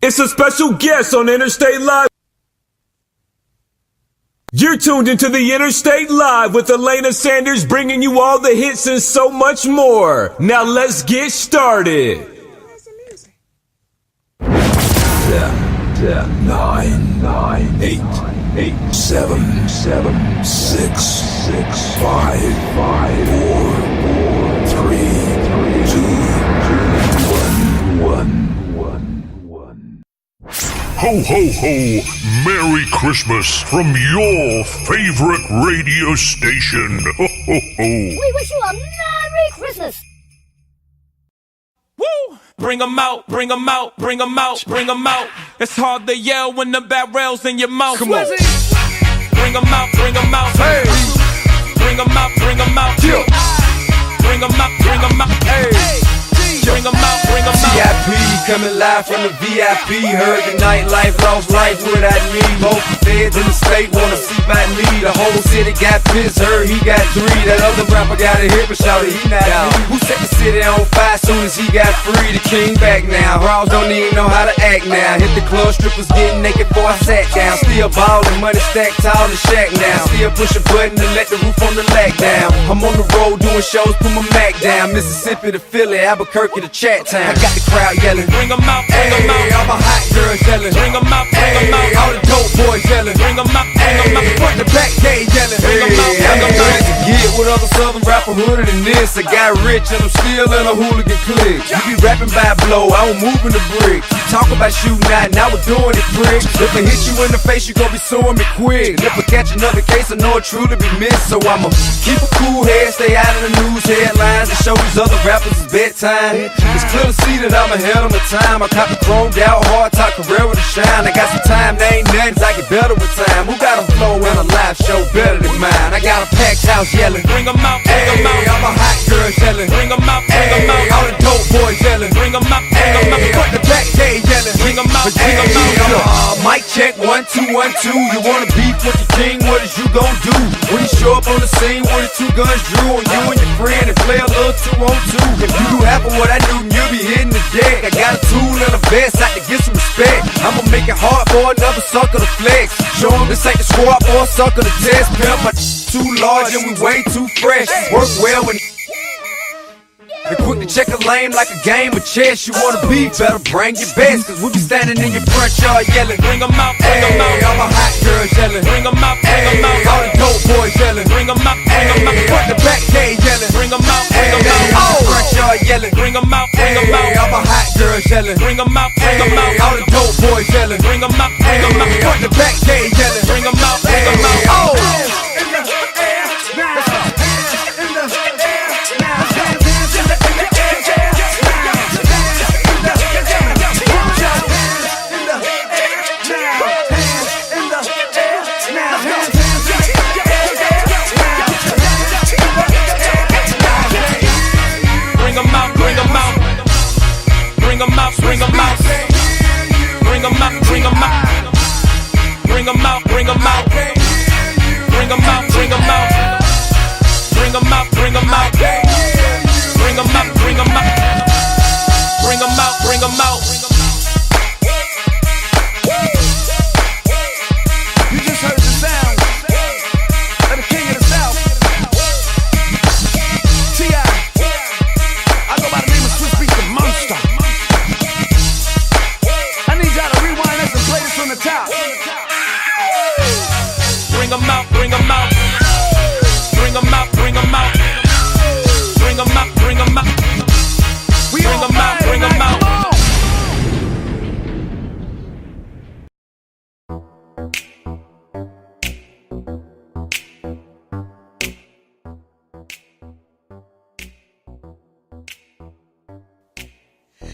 It's a special guest on Interstate Live. You're tuned into the Interstate Live with Elena Sanders, bringing you all the hits and so much more. Now let's get started. 10, 9, 8, 7, 6, 5, 4, 3, 2, 1. Ho, ho, ho! Merry Christmas from your favorite radio station. Ho, ho, ho! We wish you a Merry Christmas! Woo! Bring 'em out, bring 'em out, bring 'em out, bring 'em out. It's hard to yell when the barrel's in your mouth. Come on. Bring 'em out, bring 'em out. Hey. Bring 'em out, bring 'em out. Yeah. Bring 'em out, bring 'em out. Hey. Bring 'em out, bring 'em out. VIP coming live from the VIP. Heard the nightlife, lost life without me. Both the feds in the state wanna see by me. The whole city got pissed, heard he got 3. That other rapper got a hit, but shouted he not out. Who set the city on fire soon as he got free? The king back now. Raws don't even know how to act now. Hit the club, strippers getting naked before I sat down. Still ballin', money stacked tall in shack now. Still push a button to let the roof on the lag down. I'm on the road doing shows, put my Mac down. Mississippi to Philly, Albuquerque to Chat Town. I got the crowd yelling. Bring 'em out, bring 'em out. All my hot girls yelling. Bring 'em out, bring 'em out. All the dope boys yelling. Bring 'em out, bring 'em out. Front the back gate yelling. Bring 'em out, bring 'em I'm out. to get with other southern rapper hooded than this. I got rich and I'm still in a hooligan clique. You be rapping by blow, I don't move in the brick. You talk about shooting out, now we're doing it prick. If I hit you in the face, you gon' be suing me quick. If I catch another case, I know it truly be missed. So I'ma keep a cool head, stay out of the news headlines, and show these other rappers it's bedtime. It's clear to see that I'm ahead of my time. I cop the chromed out, hard top career with a shine. I got some time, there ain't nothing, I get better with time. Who got a flow and a live show better than mine? I got a packed house yelling. Bring 'em out, bring 'em out. All my hot girls yelling. Bring 'em out, bring 'em out. All the dope boys yelling. Bring 'em out, bring 'em out. Front the back gate yelling. Bring 'em out, bring 'em out. Mic check 1 2 1 2. You wanna beef with the king? What is you gon' do when you show up on the scene with the 2 guns drew on you and your friend and play a little 2-on-2? If you do half of what I do, you'll be hitting the deck. I got a tool and a vest out to get some respect. I'ma make it hard for another sucker to flex. Show 'em this ain't the squad or a sucker to test. Pimp my too large and we way too fresh. Work well when they quick to check a lane like a game of chess. You wanna be better, bring your best. Cause we be standing in your front yard yelling. Bring 'em out, bring 'em out. All my hot girls yelling. Bring 'em out, bring 'em out. All the dope boys yelling. Bring 'em out, bring 'em out. Front the back gate yelling. Bring 'em out, bring 'em out. Front yard yelling. Bring 'em out, bring 'em out. All my hot girls yelling. Bring 'em out, bring 'em out. All the dope boys yelling. Bring 'em out, bring 'em out. Front the back gate yelling. Bring 'em out, bring 'em out. Bring 'em out, bring 'em out. Bring 'em out, bring 'em out. Bring 'em out, bring 'em out. Bring 'em out, bring 'em out. Bring 'em out, bring 'em out. Bring 'em out, bring 'em out. Bring 'em out, bring 'em out. Bring 'em out, bring 'em out. You just heard the sound of the king of the south. T.I. I go by the name of Swiss Beat the Monster. I need y'all to rewind this and play this from the top. Bring 'em out, bring 'em out. Bring 'em out, bring 'em out. Bring 'em out, bring 'em out. Bring 'em out, bring 'em out.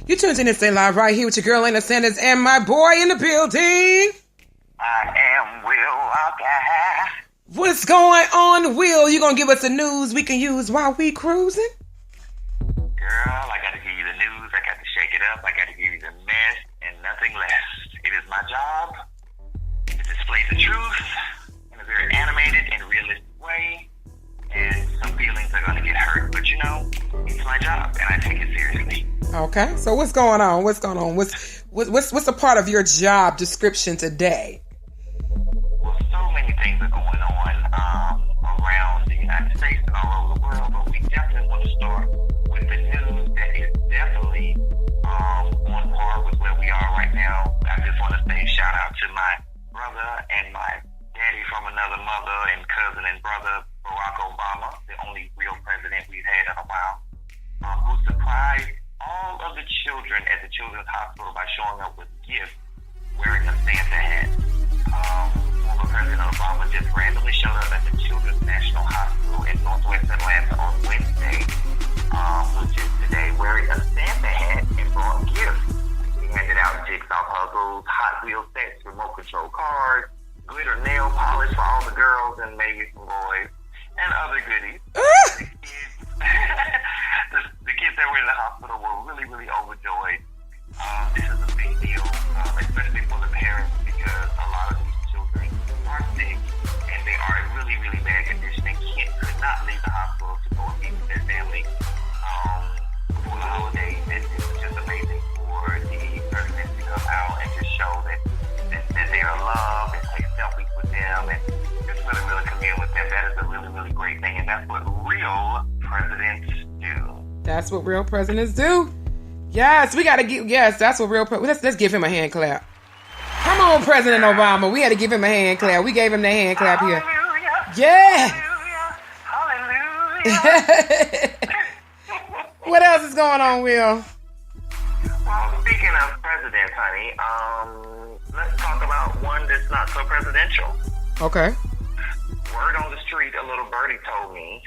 You tuned in to Stay Live right here with your girl Elena Sanders and my boy in the building. I am Will Walker. What's going on, Will? You gonna give us the news we can use while we cruising? Girl, I got to give you the news. I got to shake it up. I got to give you the mess and nothing less. It is my job to display the truth in a very animated and realistic way. And some feelings are going to get hurt. But, you know, it's my job, and I take it seriously. Okay, so what's going on? What's going on? What's a part of your job description today? Well, so many things are going on around the United States and all over the world, but we definitely want to start with the news that is definitely on par with where we are right now. I just want to say shout out to my brother and my daddy from another mother and cousin and brother, Barack Obama, the only real president we've had in a while, who surprised all of the children at the Children's Hospital by showing up with gifts wearing a Santa hat. Former President Obama just randomly showed up at the Children's National Hospital in Northwest Atlanta on Wednesday, which is today, wearing a Santa hat and brought gifts. He handed out jigsaw puzzles, Hot Wheels sets, remote control cars, glitter nail polish for all the girls and maybe some boys, and other goodies. The kids that were in the hospital were really, really overjoyed. This is a big deal, especially for the parents, because a lot of these children are sick and they are in really, really bad condition and could not leave the hospital to go and be with their family for the holidays. And it was just amazing for the president to come out and just show that they are loved and take selfies with them and just really, really commune with them. That is a really, really great thing, and that's what real presidents do. That's what real presidents do. Yes, we gotta give. Yes, that's what real. Let's give him a hand clap. Come on, President Obama. We had to give him a hand clap. We gave him the hand clap here. Hallelujah. Yeah. Hallelujah. Hallelujah. What else is going on, Will? Well, speaking of presidents, honey, let's talk about one that's not so presidential. Okay. Word on the street, a little birdie told me,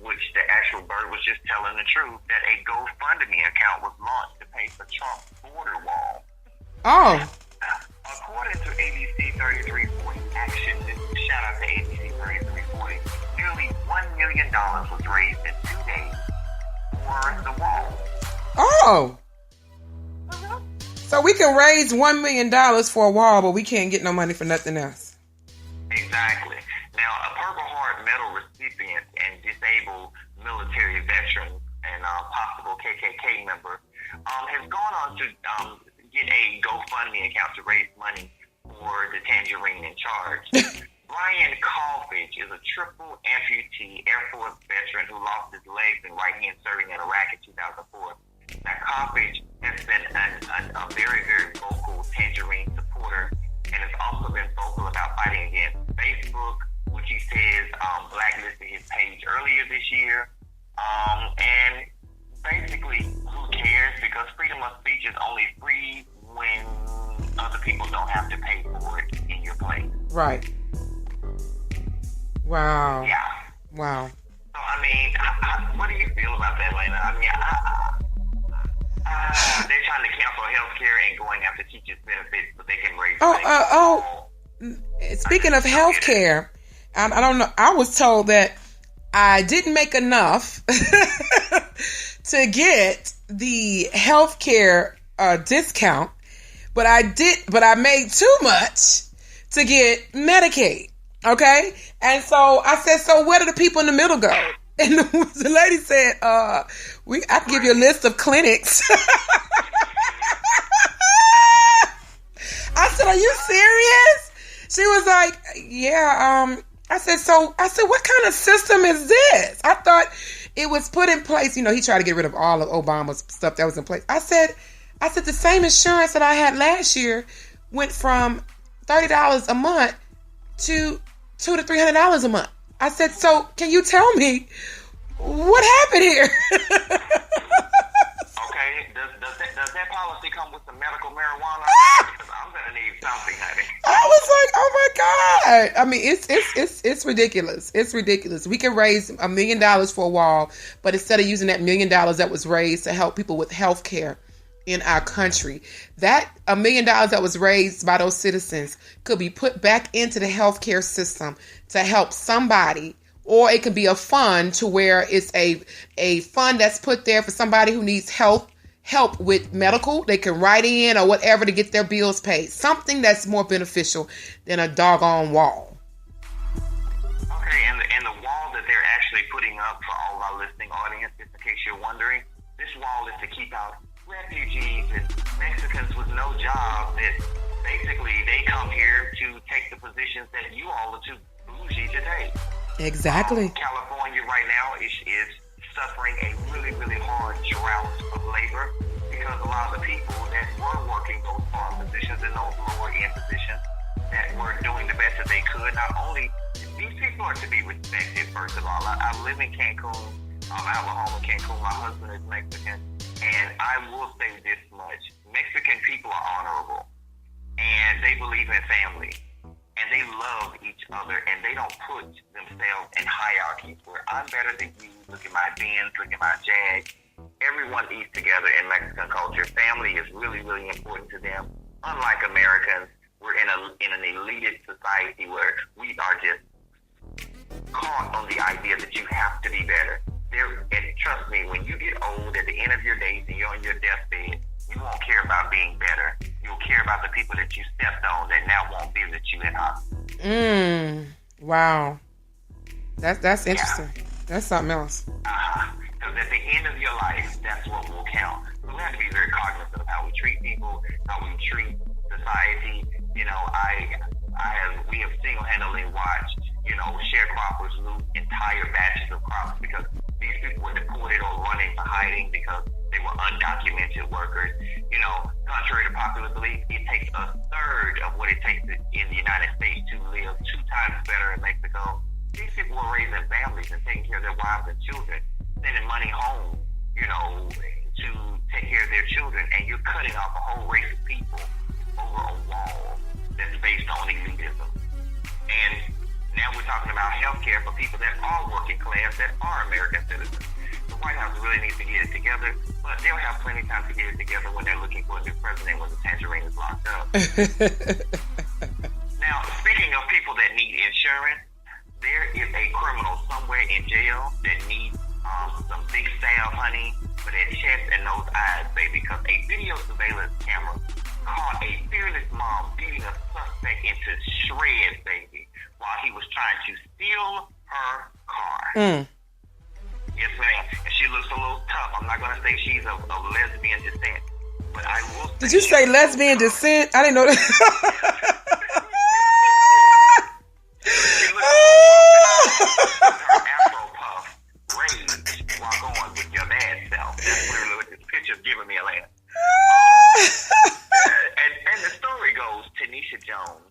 which the actual bird was just telling the truth, that a GoFundMe account was launched to pay for Trump's border wall. Oh. According to ABC 3340 Action News, shout out to ABC 3340, nearly $1 million was raised in 2 days for the wall. Oh. So we can raise $1 million for a wall, but we can't get no money for nothing else. Exactly. Now, a Purple Heart Medal recipient and disabled military veteran and possible KKK member has gone on to get a GoFundMe account to raise money for the tangerine in charge. Brian Colfage is a triple amputee Air Force veteran who lost his legs and right hand serving in Iraq in 2004. Now, Colfage has been a very, very vocal tangerine supporter and has also been vocal about fighting against Facebook, which he says blacklisted his page earlier this year. And basically, who cares? Because freedom of speech is only free when other people don't have to pay for it in your place. Right. Wow. Yeah. Wow. So, I mean, what do you feel about that, Lena? I mean, they're trying to cancel healthcare and going after teachers' benefits, but they can raise Speaking of healthcare, I don't know. I was told that I didn't make enough to get the healthcare discount, but I made too much to get Medicaid. Okay, and so I said, so where do the people in the middle go? And the lady said, I can give you a list of clinics. I said, are you serious? She was like, yeah. I said, what kind of system is this? I thought it was put in place. You know, he tried to get rid of all of Obama's stuff that was in place. I said, the same insurance that I had last year went from $30 a month to $200 to $300 a month. I said, so can you tell me what happened here? Okay, does that policy come with some medical marijuana? Because I'm gonna need something, honey. I was like, oh my God. I mean, it's ridiculous. It's ridiculous. We can raise $1 million for a wall, but instead of using that $1 million that was raised to help people with health care in our country, that $1 million that was raised by those citizens could be put back into the healthcare system to help somebody, or it could be a fund to where it's a fund that's put there for somebody who needs help with medical. They can write in or whatever to get their bills paid. Something that's more beneficial than a doggone wall. Okay, and the wall that they're actually putting up for all of our listening audience, just in case you're wondering, this wall is to keep out red refugees and Mexicans with no job that basically they come here to take the positions that you all are too bougie to take. Exactly. California right now is suffering a really, really hard drought of labor because a lot of the people that were working those farm positions and those lower end positions that were doing the best that they could. Not only these people are to be respected, first of all. I live in Cancun. I have a home in Cancun. My husband is Mexican. And I will say this much. Mexican people are honorable. And they believe in family. And they love each other. And they don't put themselves in hierarchies where I'm better than you. Look at my Benz. Look at my Jag. Everyone eats together in Mexican culture. Family is really, really important to them. Unlike Americans, we're in an elitist society where we are just caught on the idea that you have to be better. And trust me, when you get old at the end of your days and you're on your deathbed, you won't care about being better. You'll care about the people that you stepped on that now won't visit you in hospital. Wow. That's interesting. Yeah. That's something else. Because at the end of your life, that's what will count. So we have to be very cognizant of how we treat people, how we treat society. You know, we have single-handedly watched, sharecroppers lose entire batches of crops because these people were deported or running for hiding because they were undocumented workers. Contrary to popular belief, it takes a third of what it takes in the United States to live 2 times better in Mexico. These people were raising families and taking care of their wives and children, sending money home, to take care of their children, and you're cutting off a whole race of people over a wall that's based on elitism. And now we're talking about health care for people that are working class, that are American citizens. The White House really needs to get it together, but they'll have plenty of time to get it together when they're looking for a new president when the tangerine is locked up. Now, speaking of people that need insurance, there is a criminal somewhere in jail that needs some big salve, honey, for their chest and those eyes, baby, because a video surveillance camera caught a fearless mom beating a suspect into shreds, baby, while he was trying to steal her car. Yes, ma'am. And she looks a little tough. I'm not going to say she's of lesbian descent, but I will say... Did you say lesbian descent? I didn't know that. Her afro puff rage while going with your bad self. That's literally what this picture's giving me, Elena. And the story goes, Tanisha Jones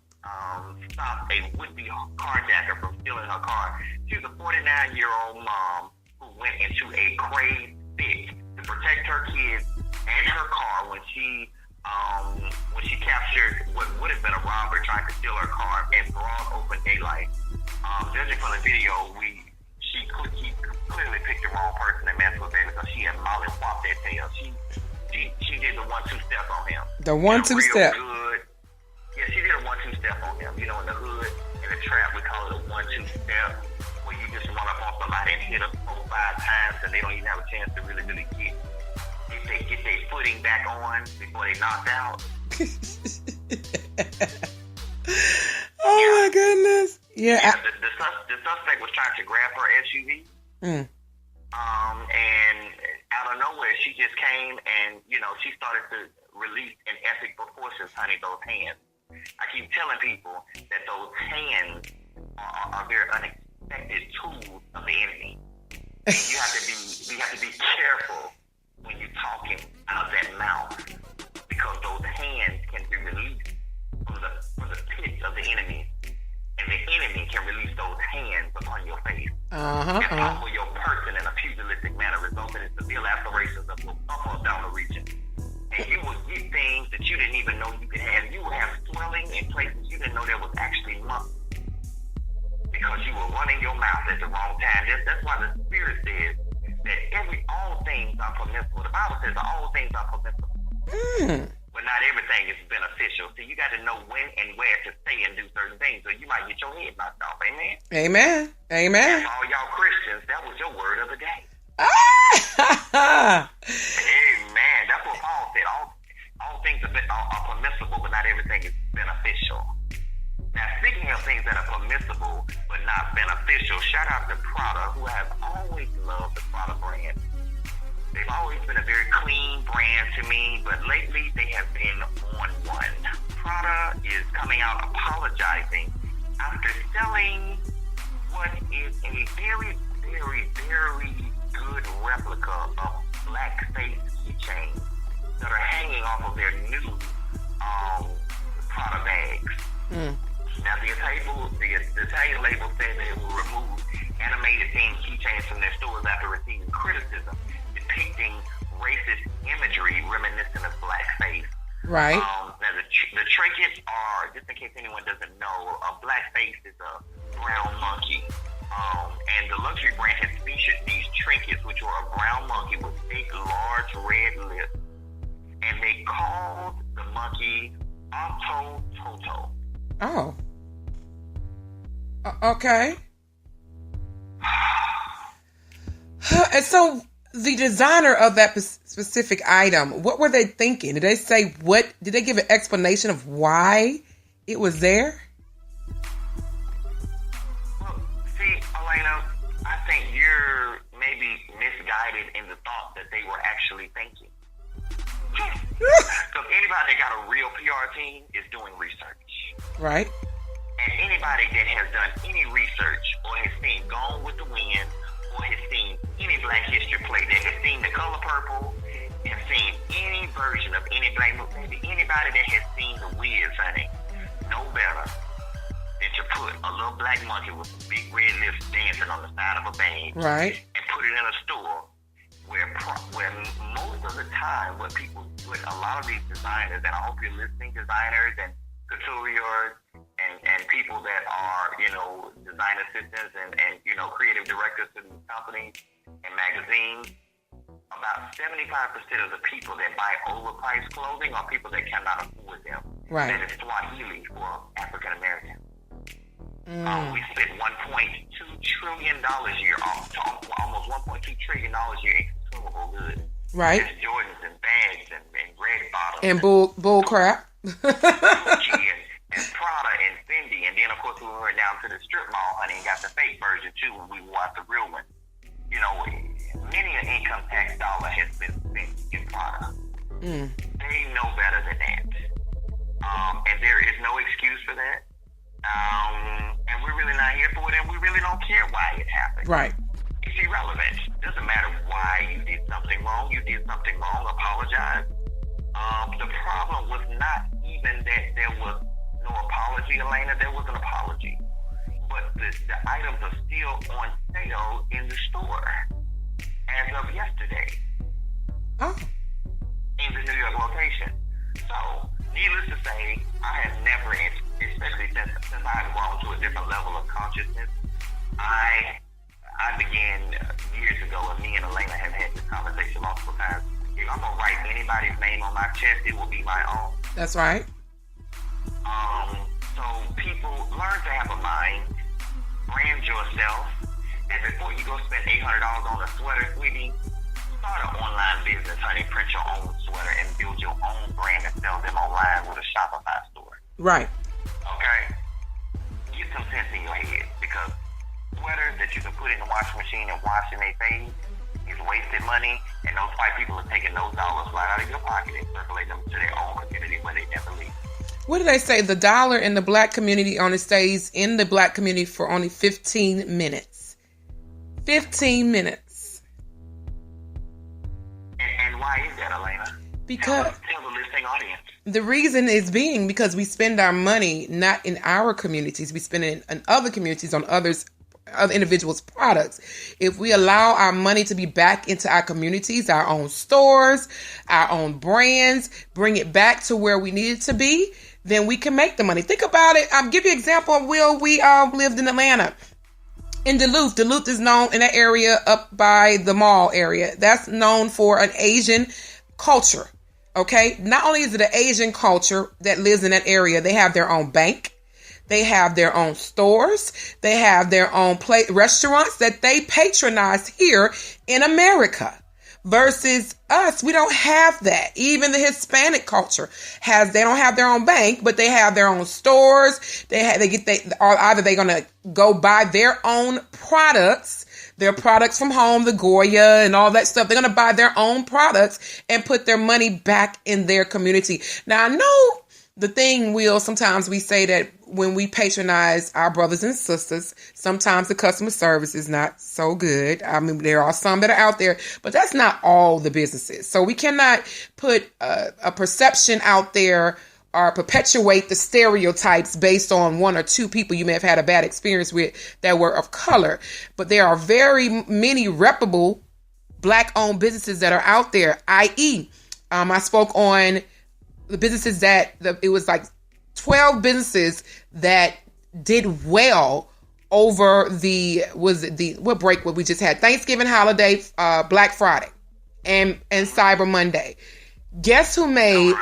stopped a would-be carjacker from stealing her car. She was a 49-year-old mom who went into a crazed fit to protect her kids and her car when she captured what would have been a robber trying to steal her car in broad open daylight. Judging from the video, he clearly picked the wrong person to mess with, baby, because she had Molly whopped that tail. She did the 1-2 step on him. The 1-2 step. Good. Yeah, she did a 1-2 step on him. In the hood, in the trap, we call it a 1-2 step, where you just run up on somebody and hit them 4-5 times, and they don't even have a chance to really get their footing back on before they knocked out. Oh my goodness! Yeah. The suspect was trying to grab her SUV. And out of nowhere, she just came and she started to release in epic proportions, honey, those hands. I keep telling people that those hands are very unexpected tools of the enemy. You have to be careful when you're talking out of that mouth, because those hands can be released from the pits of the enemy, and the enemy can release those hands upon your face and over your person in a pugilistic manner, resulting in severe lacerations of the upper abdominal region. And you will get things that you didn't even know you could have. You will have swelling in places you didn't know there was actually muscle, because you were running your mouth at the wrong time. That's why the Spirit says that all things are permissible. The Bible says that all things are permissible. But not everything is beneficial. So you got to know when and where to say and do certain things, or you might get your head knocked off. Amen? Amen. Amen. And for all y'all Christians, that was your word of the day. Amen. That's what Paul said. All things are permissible, but not everything is beneficial. Now, speaking of things that are permissible but not beneficial, shout out to Prada, who has always loved the Prada brand. They've always been a very clean brand to me, but lately they have been on one. Prada is coming out apologizing after selling what is a very, very, very good replica of blackface keychains that are hanging off of their new Prada bags. Now, the Italian label said they will remove animated themed keychains from their stores after receiving criticism depicting racist imagery reminiscent of blackface. Right. Now, the trinkets are, just in case anyone doesn't know, a blackface is a brown monkey. And the luxury brand has featured these trinkets, which are a brown monkey with big, large red lips. And they called the monkey Otto Toto. Oh. Okay. And so the designer of that specific item, what were they thinking? Did they say what? Did they give an explanation of why it was there? Well, see, Elena, I think you're maybe misguided in the thought that they were actually thinking. Because anybody that got a real PR team is doing research. Right. And anybody that has done any research or has seen Gone with the Wind or has seen any Black History play, that has seen The Color Purple, has seen any version of any Black movie, anybody that has seen The Wiz, honey, know better than to put a little black monkey with big red lips dancing on the side of a bag, Right. and put it in a store where most of the time what a lot of these designers, and I hope you're listening, designers and couturiers and people that are, design assistants and creative directors to these companies and magazines, about 75% of the people that buy overpriced clothing are people that cannot afford them. Right. That is Swahili for African Americans. We spent $1.2 trillion a year, almost $1.2 trillion a year in consumable goods. Right. There's Jordans and bags and red bottoms. And bull crap. Gucci and Prada and Fendi. And then, of course, we went down to the strip mall, honey, and got the fake version, too, when we wore out the real one. Many an income tax dollar has been spent in Prada. They know better than that. And there is no excuse for that. And we're really not here for it, and we really don't care why it happened. Right. It's irrelevant. It doesn't matter why you did something wrong. You did something wrong. Apologize. The problem was not even that there was no apology, Elena. There was an apology. But the items are still on sale in the store as of yesterday. Oh. In the New York location. So, needless to say, I have never, especially since I've grown to a different level of consciousness, I began years ago, and me and Elena have had this conversation multiple times. If I'm going to write anybody's name on my chest, it will be my own. That's right. So people learn to have a mind, brand yourself, and before you go spend $800 on a sweater, sweetie, start an online business, honey. Print your own sweater and build your own brand and sell them online with a Shopify store. Right. Okay? Get some sense in your head, because sweaters that you can put in the washing machine and wash and they fade is wasted money, and those white people are taking those dollars right out of your pocket and circulating them to their own community where they never leave. What did they say? The dollar in the black community only stays in the black community for only 15 minutes. 15 minutes. And why is that, Elena? Because tell the listening audience. the reason is being because we spend our money not in our communities. We spend it in other communities on other individuals' products. If we allow our money to be back into our communities, our own stores, our own brands, bring it back to where we need it to be, then we can make the money. Think about it. I'll give you an example of where we lived in Atlanta. In Duluth. Duluth is known in that area up by the mall area. That's known for an Asian culture. Okay? Not only is it an Asian culture that lives in that area, they have their own bank. They have their own stores. They have their own restaurants that they patronize here in America. Versus us, we don't have that. Even the Hispanic culture they don't have their own bank, but they have their own stores. Either they're gonna go buy their own products their products from home, the Goya and all that stuff. They're going to buy their own products and put their money back in their community. Now, I know the thing, Will, sometimes we say that when we patronize our brothers and sisters, sometimes the customer service is not so good. I mean, there are some that are out there, but that's not all the businesses. So we cannot put a perception out there or perpetuate the stereotypes based on one or two people you may have had a bad experience with that were of color. But there are very many reputable Black-owned businesses that are out there, i.e., I spoke on the businesses it was like 12 businesses that did well over what break what we just had? Thanksgiving holiday, Black Friday, and Cyber Monday. Guess who made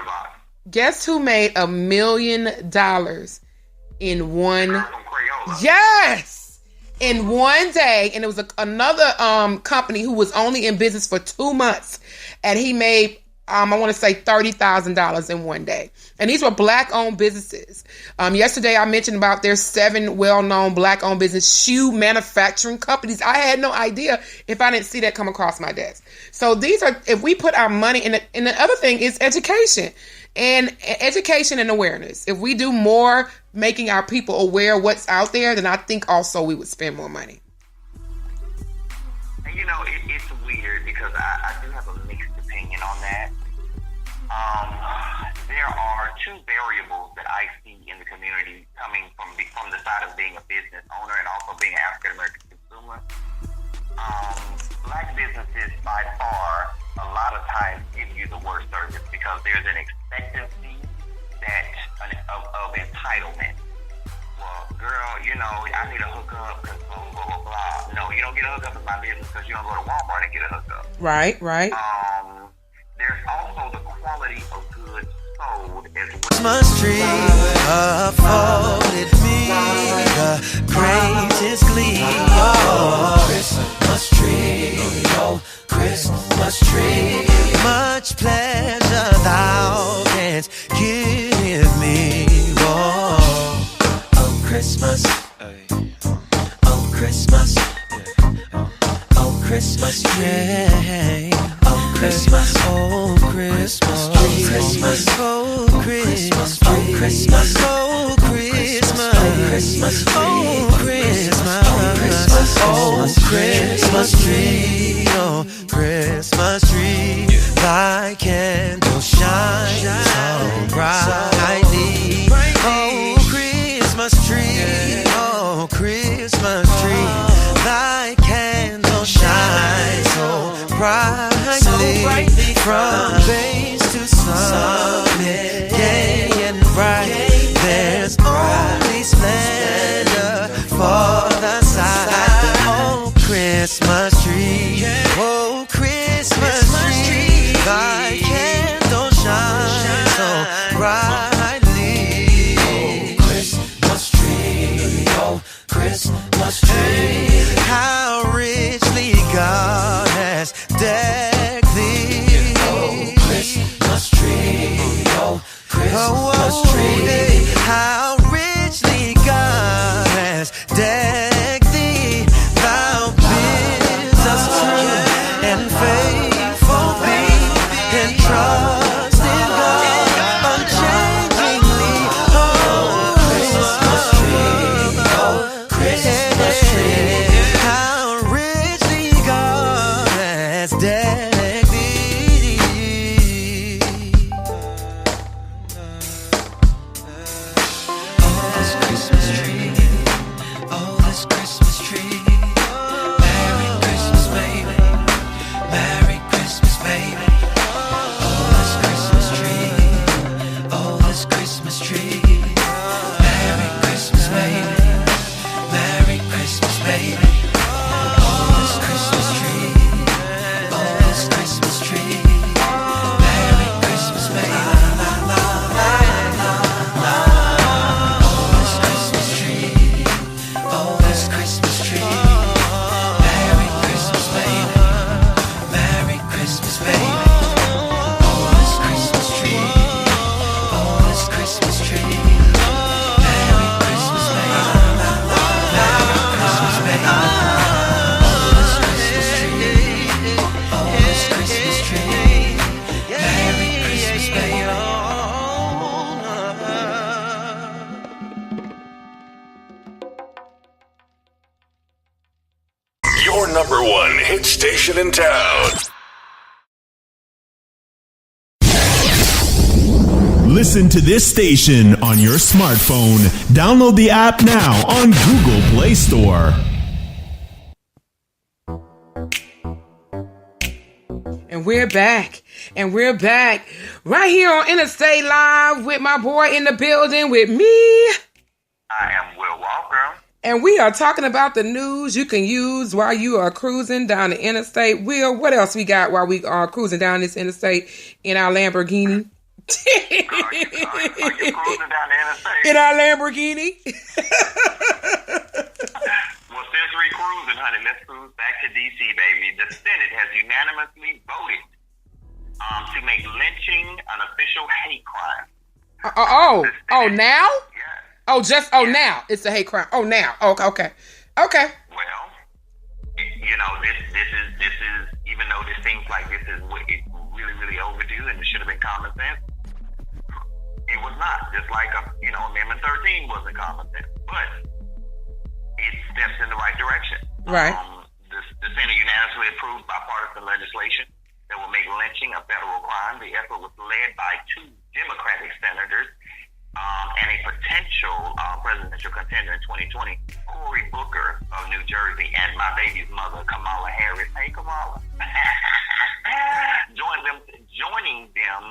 $1 million in one? Yes, in one day, and it was another company who was only in business for 2 months, and he made I want to say $30,000 in one day. And these were Black-owned businesses. Yesterday, I mentioned about there's 7 well-known Black-owned business shoe manufacturing companies. I had no idea if I didn't see that come across my desk. So these are, if we put our money in and the other thing is education and awareness. If we do more making our people aware of what's out there, then I think also we would spend more money. And it's weird because I do have a mixed opinion on that. There are 2 variables that I see in the community coming from the side of being a business owner and also being an African American consumer. Black businesses by far a lot of times give you the worst service because there's an expectancy of entitlement. Well, girl, I need a hookup because blah, blah, blah, blah. No, you don't get a hookup in my business because you don't go to Walmart and get a hookup. Right. There's also the quality of goods sold as well. Christmas tree afforded me the greatest glee. Oh, Christmas tree, oh, Christmas tree. Much pleasure thou canst give me. Oh, Christmas, oh, Christmas, oh, Christmas tree. Oh, Christmas, oh, Christmas, oh, Christmas, oh, Christmas, oh, Christmas, oh, Christmas, oh, Christmas, oh, Christmas tree, oh, Christmas tree, thy candle shines so brightly, oh, Christmas tree, oh, Christmas tree, thy candle shines so brightly. From base to summit, gay and bright, there's only splendor for the sight. Oh, Christmas tree, oh, Christmas tree, thy candle shines so brightly. Oh, Christmas tree, oh, Christmas tree, how richly God has decked thee. Oh, Christmas tree, oh, Christmas tree, how richly God has decked thee. Thou bids us true and faithful be, and trust in God unchangingly. Oh, Christmas tree, oh, Christmas tree, how richly God has decked thee. #1 hit station in town. Listen to this station on your smartphone. Download the app now on Google Play Store. And we're back. And we're back right here on Interstate Live with my boy in the building with me. I am Will Walker. And we are talking about the news you can use while you are cruising down the interstate. Will, what else we got while we are cruising down this interstate in our Lamborghini? Are you cruising down the interstate? In our Lamborghini? Well, since we're cruising, honey, let's cruise back to D.C., baby. The Senate has unanimously voted to make lynching an official hate crime. Now? Yeah. Now. It's a hate crime. Oh, now. Okay. Okay. Well, this is, even though this seems like this is it's really, really overdue and it should have been common sense, it was not. Just like, Amendment 13 wasn't common sense. But it steps in the right direction. Right. The Senate unanimously approved bipartisan legislation that will make lynching a federal crime. The effort was led by 2 Democratic senators and a potential presidential contender in 2020, Cory Booker of New Jersey, and my baby's mother, Kamala Harris. Hey, Kamala. Joining them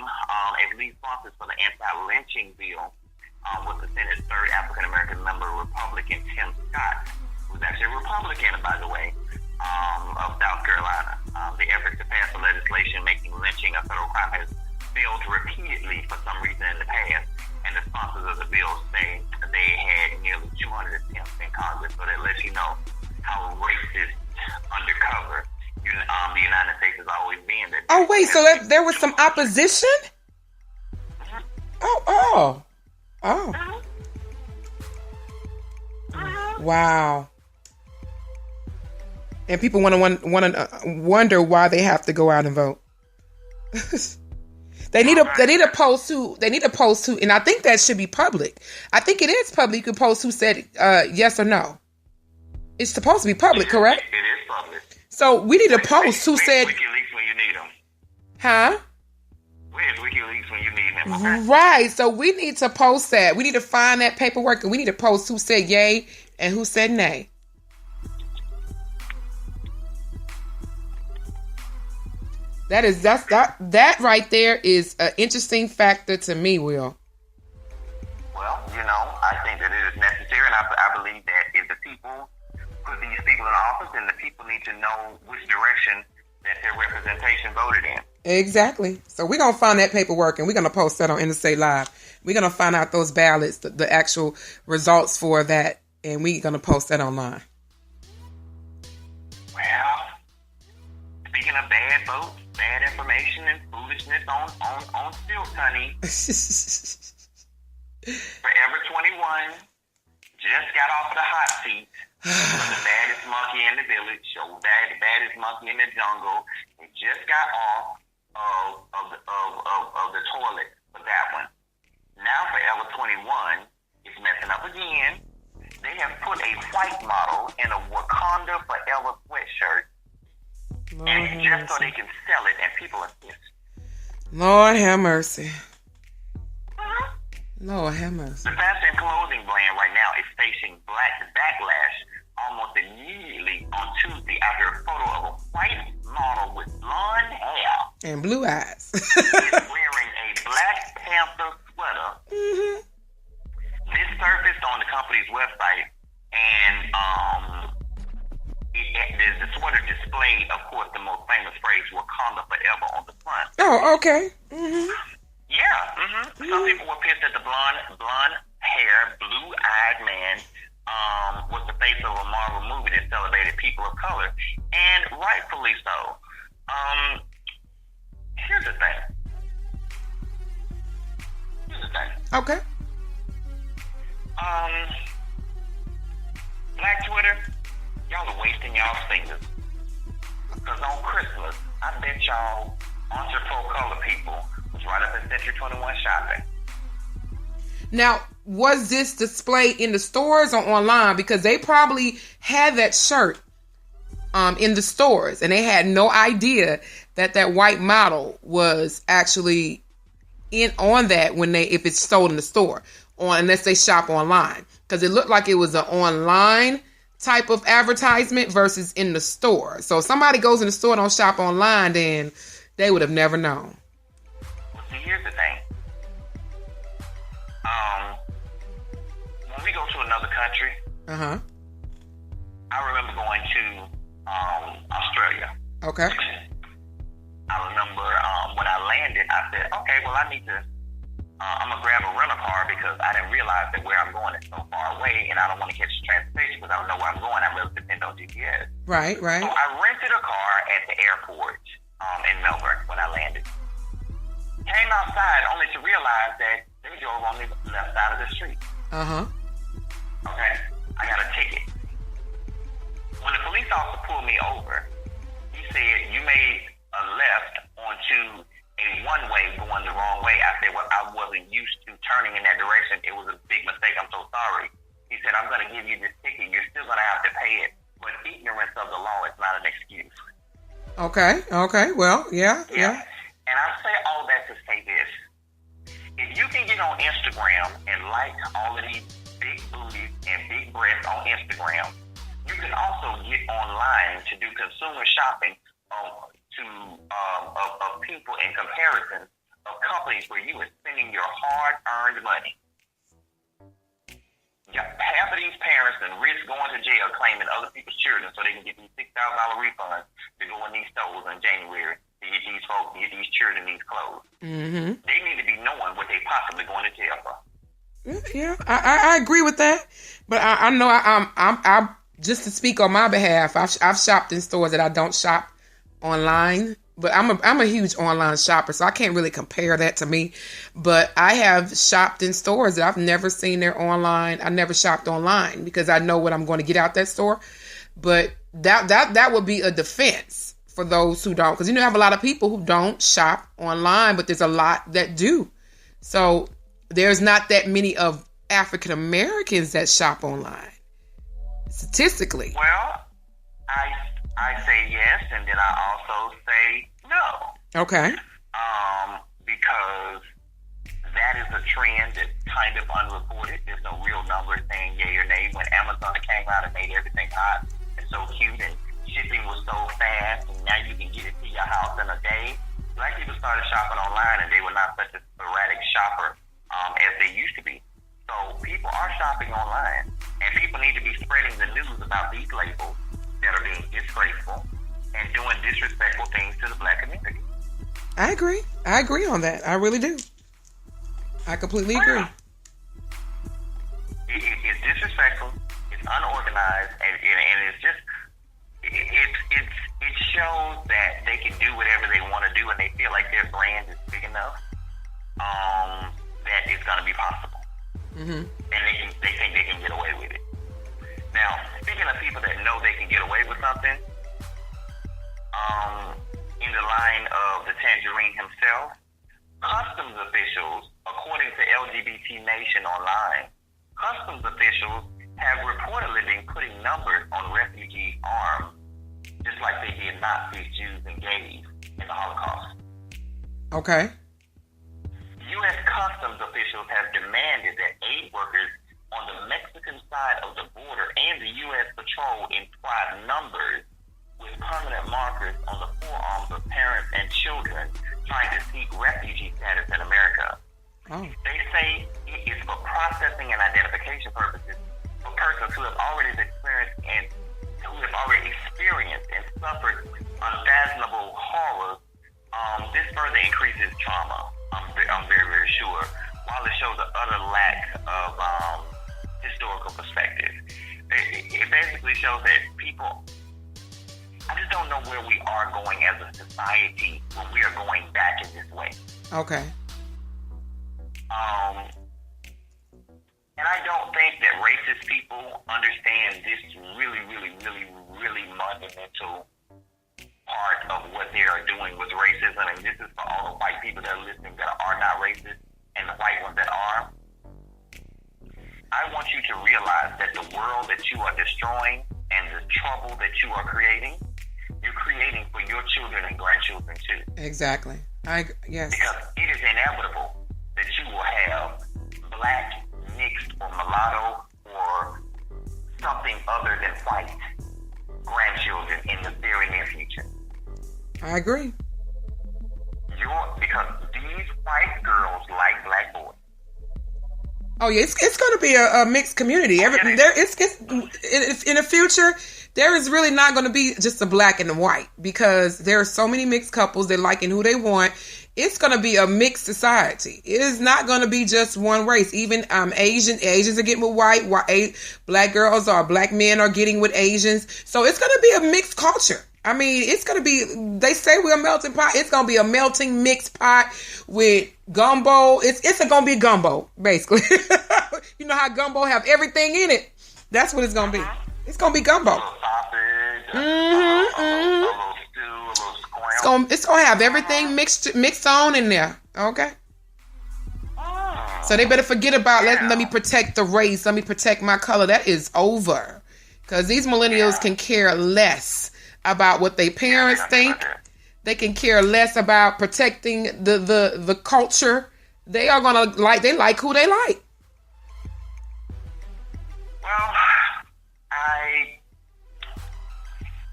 as lead sponsors for the anti-lynching bill was the Senate's 3rd African-American member, Republican Tim Scott, who's actually a Republican, by the way, of South Carolina. The effort to pass the legislation making lynching a federal crime has failed repeatedly for some reason in the past, and the sponsors of the bill say they had nearly 200 attempts in Congress, so that lets you know how racist undercover the United States has always been. Oh, wait, so there was some opposition? Oh. Wow. And people want to wonder why they have to go out and vote. They need a post who, and I think that should be public. I think it is public. You can post who said yes or no. It's supposed to be public, correct? It is public. So we need a post who said, WikiLeaks when you need them. huh? Where's WikiLeaks when you need them? Okay? Right. So we need to post that. We need to find that paperwork, and we need to post who said yay and who said nay. That right there is an interesting factor to me, Will. Well, I think that it is necessary, and I believe that if the people put these people in office, then the people need to know which direction that their representation voted in. Exactly. So we're going to find that paperwork, and we're going to post that on Interstate Live. We're going to find out those ballots, the actual results for that, and we're going to post that online. Well, speaking of bad votes, bad information, and foolishness on stilts, honey. Forever 21 just got off of the hot seat. The baddest monkey in the village, or the baddest monkey in the jungle. It just got off of the toilet for that one. Now Forever 21 is messing up again. They have put a white model in a Wakanda Forever sweatshirt, and just so they can sell it, and people are pissed. Lord have mercy. Lord have mercy. The fashion clothing brand right now is facing backlash almost immediately on Tuesday after a photo of a white model with blonde hair and blue eyes is wearing a Black Panther sweater. Mm-hmm. This surfaced on the company's website, and the sweater displayed, of course, the most famous phrase "Wakanda Forever" on the front. Oh, okay. Mm-hmm. Yeah. Mm-hmm. Some people were pissed that the blonde hair, blue-eyed man was the face of a Marvel movie that celebrated people of color, and rightfully so. Here's the thing. Okay. Black Twitter, y'all are wasting y'all's fingers. Because on Christmas, I bet y'all entre color people was right up in Century 21 shopping. Now, was this displayed in the stores or online? Because they probably had that shirt in the stores, and they had no idea that white model was actually on that if it's sold in the store, unless they shop online, because it looked like it was an online type of advertisement versus in the store. So if somebody goes in the store and don't shop online, then they would have never known. Well, see, here's the thing. When we go to another country, I remember going to Australia. Okay. I remember when I landed, I said, okay, well, I need to, I'm going to grab a rental car because I didn't realize that where I'm going is so far away and I don't want to catch transportation because I don't know where I'm going. I really depend on GPS. Right. So I rented a car at the airport in Melbourne when I landed. Came outside only to realize that they drove on the left side of the street. Okay. I got a ticket. When the police officer pulled me over, he said, you made a left onto a one-way going the wrong way. I said, well, I wasn't used to turning in that direction. It was a big mistake. I'm so sorry. He said, I'm going to give you this ticket. You're still going to have to pay it. But ignorance of the law is not an excuse. Okay. Well, yeah. And I say all that to say this. If you can get on Instagram and like all of these big booties and big breasts on Instagram, you can also get online to do consumer shopping of people in comparison of companies where you are spending your hard-earned money. Yeah, half of these parents and risk going to jail claiming other people's children so they can get these $6,000 refunds to go in these stores in January to get these folks, get these children these clothes. They need to be knowing what they possibly going to jail for. Yeah, I agree with that, but I know I'm just to speak on my behalf. I've shopped in stores that I don't shop online, but I'm a huge online shopper, so I can't really compare that to me. But I have shopped in stores that I've never seen their online. I never shopped online because I know what I'm going to get out that store. But that would be a defense for those who don't, because you have a lot of people who don't shop online, but there's a lot that do. So there's not that many of African Americans that shop online, statistically. Well, I say yes, and then I also say no. Okay. Because that is a trend that's kind of unreported. There's no real number saying yay or nay. When Amazon came out and made everything hot and so cute, and shipping was so fast, and now you can get it to your house in a day, black people started shopping online, and they were not such a sporadic shopper as they used to be. So people are shopping online, and people need to be spreading the news about these labels that are being disgraceful and doing disrespectful things to the black community. I agree on that. I really do. I completely agree. It's disrespectful. It's unorganized, and it's just it shows that they can do whatever they want to do, and they feel like their brand is big enough that it's going to be possible, and they think they can get away with it. Now, speaking of people that know they can get away with something, in the line of the Tangerine himself, customs officials, according to LGBT Nation Online, customs officials have reportedly been putting numbers on refugee arms, just like they did Nazis, Jews, and gays in the Holocaust. Okay. U.S. customs officials have demanded that aid workers on the Mexican side of the border and the U.S. patrol inscribe numbers with permanent markers on the forearms of parents and children trying to seek refugee status in America. Oh. They say it is for processing and identification purposes for persons who have already experienced and suffered unfathomable horrors. This further increases trauma. I'm very, very sure. While it shows an utter lack of historical perspective, it basically shows that people. I just don't know where we are going as a society when we are going back in this way. Okay. And I don't think that racist people understand this really, really, really, really fundamental part of what they are doing with racism. And this is for all the white people that are listening that are not racist and the white ones that are. I want you to realize that the world that you are destroying and the trouble that you are creating creating for your children and grandchildren too. Exactly. Yes. Because it is inevitable that you will have black, mixed, or mulatto, or something other than white grandchildren in the very near future. I agree. Because these white girls like black boys. Oh yeah, it's going to be a mixed community. In the future, there is really not going to be just a black and a white, because there are so many mixed couples that liking who they want. It's going to be a mixed society. It is not going to be just one race. Even Asians are getting with white black girls or black men are getting with Asians. So it's going to be a mixed culture. I mean, it's going to be, they say we're a melting pot. It's going to be a melting mixed pot with gumbo. It's going to be gumbo, basically. You know how gumbo have everything in it? That's what it's going to be. It's going to be gumbo. A little sausage, a little stew, a little scramble. It's going to have everything mixed on in there. Okay? So they better forget about let me protect the race. Let me protect my color. That is over. Because these millennials can care less about what their parents think. They can care less about protecting the culture. They are gonna like who they like. Well,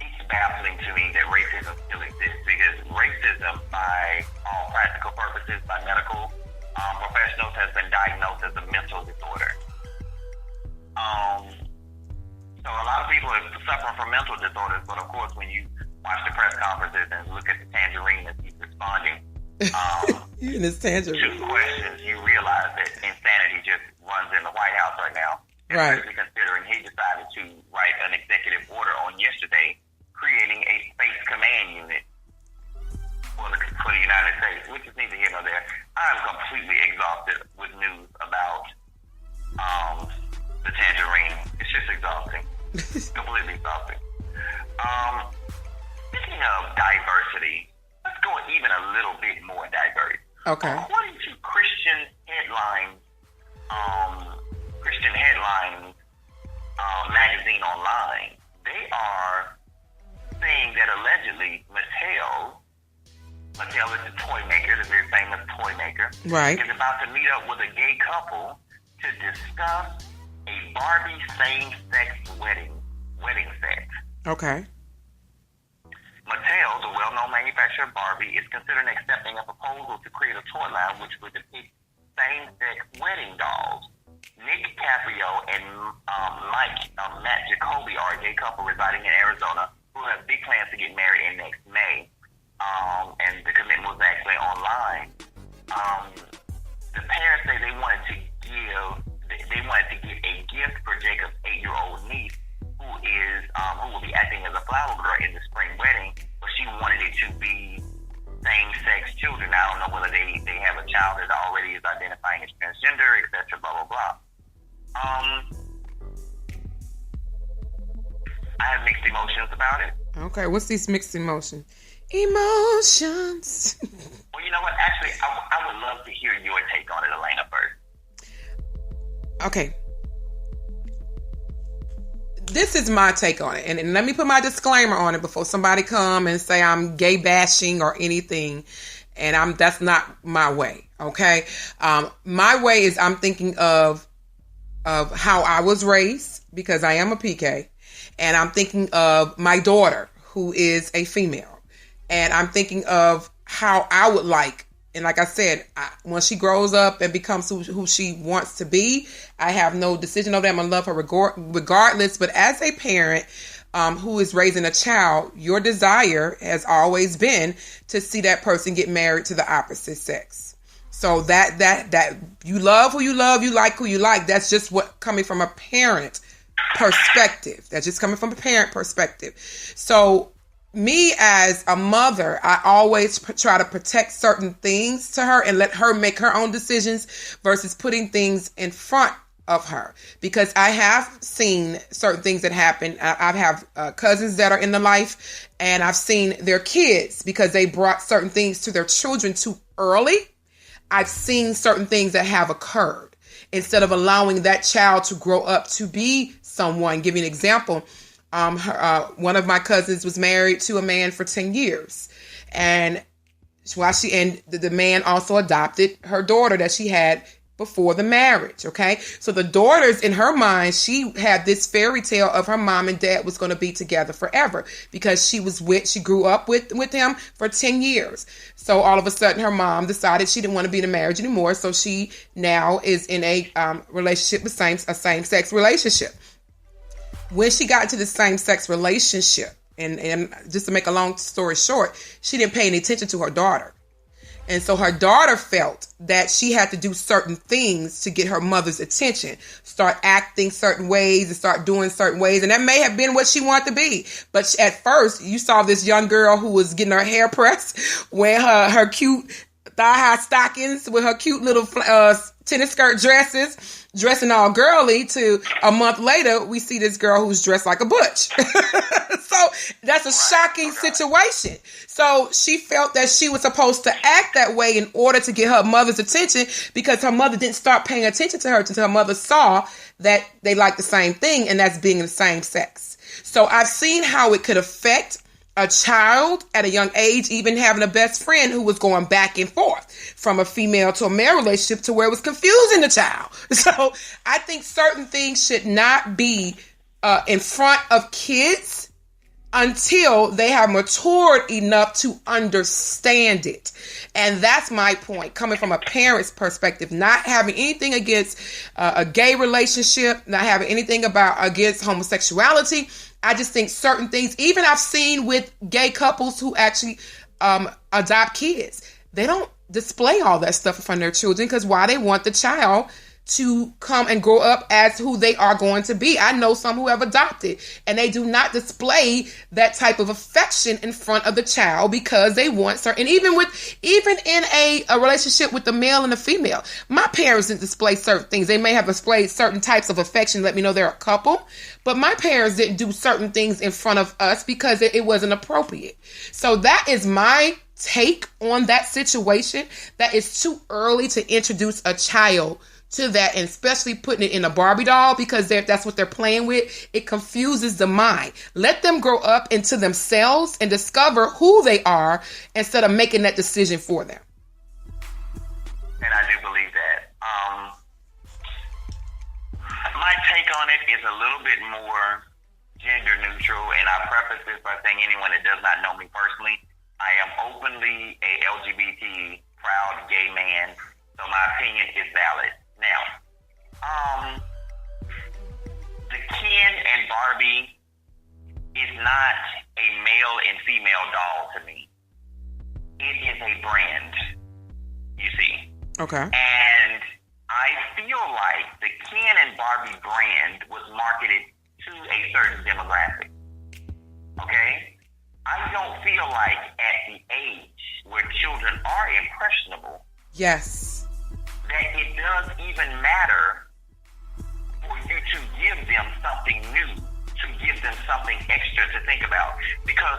it's baffling to me that racism still exists, because racism, by all practical purposes, by medical professionals, has been diagnosed as a mental disorder. So a lot of people are suffering from mental disorders, but of course, when you watch the press conferences and look at the tangerine that he's responding Even this tangerine. to questions, you realize that insanity just runs in the White House right now. Right. Especially considering he decided to write an executive order on yesterday, creating a space command unit for the United States, which is neither here nor there. I'm completely exhausted with news about the tangerine. It's just exhausting. Completely exhausting. Speaking of diversity, let's go even a little bit more diverse. Okay. According to Christian Headlines magazine online, they are saying that allegedly Mattel is the toy maker, the very famous toy maker, Right. is about to meet up with a gay couple to discuss a Barbie same-sex wedding set. Okay. Mattel, the well-known manufacturer of Barbie, is considering accepting a proposal to create a toy line which would depict same-sex wedding dolls. Nick Caprio and Matt Jacoby are a gay couple residing in Arizona who have big plans to get married in next May. And the commitment was actually online. The parents say they wanted to get a gift for Jacob's 8-year-old niece, who will be acting as a flower girl in the spring wedding, but she wanted it to be same-sex children. I don't know whether they have a child that already is identifying as transgender, etc., blah, blah, blah. I have mixed emotions about it. Okay, what's these mixed emotions? Emotions. Well, you know what? Actually, I would love to hear your take on it, Elena, first. Okay. This is my take on it. And let me put my disclaimer on it before somebody come and say I'm gay bashing or anything. And that's not my way. Okay. My way is I'm thinking of how I was raised, because I am a PK. And I'm thinking of my daughter, who is a female. And I'm thinking of how I would like, and like I said, when she grows up and becomes who she wants to be, I have no decision over that. I'm going to love her regardless. But as a parent who is raising a child, your desire has always been to see that person get married to the opposite sex. So that you love who you love, you like who you like. That's just what coming from a parent perspective. That's just coming from a parent perspective. So me as a mother, I always try to protect certain things to her and let her make her own decisions versus putting things in front of her, because I have seen certain things that happen. I have cousins that are in the life, and I've seen their kids, because they brought certain things to their children too early. I've seen certain things that have occurred instead of allowing that child to grow up to be someone. Give you an example. One of my cousins was married to a man for 10 years. And the man also adopted her daughter that she had before the marriage. Okay. So the daughters, in her mind, she had this fairy tale of her mom and dad was going to be together forever because she grew up with him for 10 years. So all of a sudden her mom decided she didn't want to be in a marriage anymore. So she now is in a relationship with a same-sex relationship. When she got into the same-sex relationship, and just to make a long story short, she didn't pay any attention to her daughter. And so her daughter felt that she had to do certain things to get her mother's attention, start acting certain ways and start doing certain ways. And that may have been what she wanted to be. But at first, you saw this young girl who was getting her hair pressed, wearing her cute thigh-high stockings with her cute little tennis skirt dresses, dressing all girly, to a month later, we see this girl who's dressed like a butch. So that's a shocking situation. So she felt that she was supposed to act that way in order to get her mother's attention, because her mother didn't start paying attention to her until her mother saw that they liked the same thing, and that's being the same sex. So I've seen how it could affect a child at a young age, even having a best friend who was going back and forth from a female to a male relationship to where it was confusing the child. So I think certain things should not be in front of kids until they have matured enough to understand it. And that's my point, coming from a parent's perspective, not having anything against a gay relationship, not having anything against homosexuality. I just think certain things, even I've seen with gay couples who actually adopt kids, they don't display all that stuff in front of their children, because why? They want the child to come and grow up as who they are going to be. I know some who have adopted, and they do not display that type of affection in front of the child because they want certain. Even in a relationship with the male and the female, my parents didn't display certain things. They may have displayed certain types of affection, let me know they're a couple, but my parents didn't do certain things in front of us because it wasn't appropriate. So that is my take on that situation. That is too early to introduce a child to that, and especially putting it in a Barbie doll, because that's what they're playing with. It confuses the mind. Let them grow up into themselves and discover who they are instead of making that decision for them. And I do believe that. My take on it is a little bit more gender neutral, and I preface this by saying anyone that does not know me personally, I am openly a LGBT proud gay man, so my opinion is valid. Now, the Ken and Barbie is not a male and female doll to me. It is a brand, you see. Okay. And I feel like the Ken and Barbie brand was marketed to a certain demographic. Okay? I don't feel like at the age where children are impressionable, yes, that it does even matter for you to give them something new, to give them something extra to think about. Because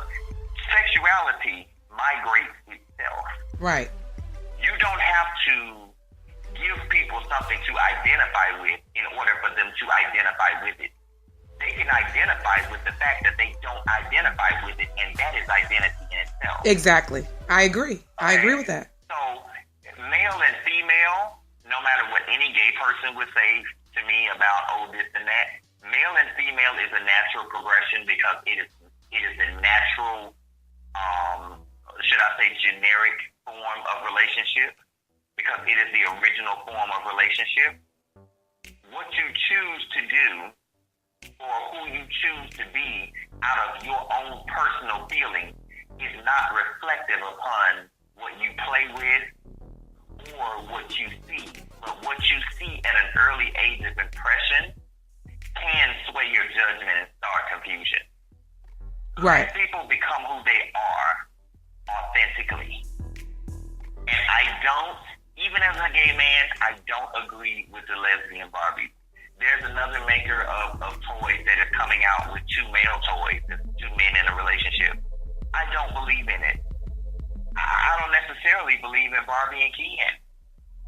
sexuality migrates itself. right. You don't have to give people something to identify with in order for them to identify with it. They can identify with the fact that they don't identify with it, and that is identity in itself. Exactly. I agree. Okay. I agree with that. So, male and female, no matter what any gay person would say to me about, this and that, male and female is a natural progression because it is a natural, should I say, generic form of relationship, because it is the original form of relationship. What you choose to do or who you choose to be out of your own personal feelings is not reflective upon what you play with or what you see. But what you see at an early age of impression can sway your judgment and start confusion. Right. Let people become who they are authentically. And I don't, even as a gay man, I don't agree with the lesbian Barbie. There's another maker of toys that is coming out with two male toys, two men in a relationship. I don't believe in it. I don't necessarily believe in Barbie and Ken.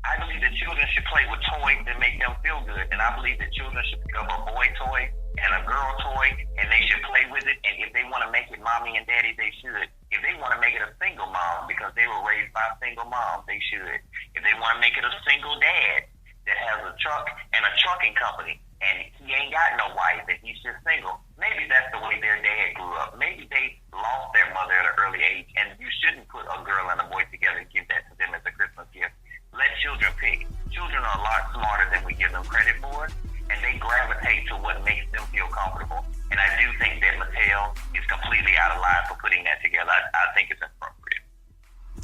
I believe that children should play with toys that make them feel good. And I believe that children should pick up a boy toy and a girl toy, and they should play with it. And if they want to make it mommy and daddy, they should. If they want to make it a single mom because they were raised by a single mom, they should. If they want to make it a single dad that has a truck and a trucking company, and he ain't got no wife, and he's just single, maybe that's the way their dad grew up. Maybe they lost their mother at an early age, and you shouldn't put a girl and a boy together and give that to them as a Christmas gift. Let children pick. Children are a lot smarter than we give them credit for, and they gravitate to what makes them feel comfortable. And I do think that Mattel is completely out of line for putting that together. I think it's inappropriate.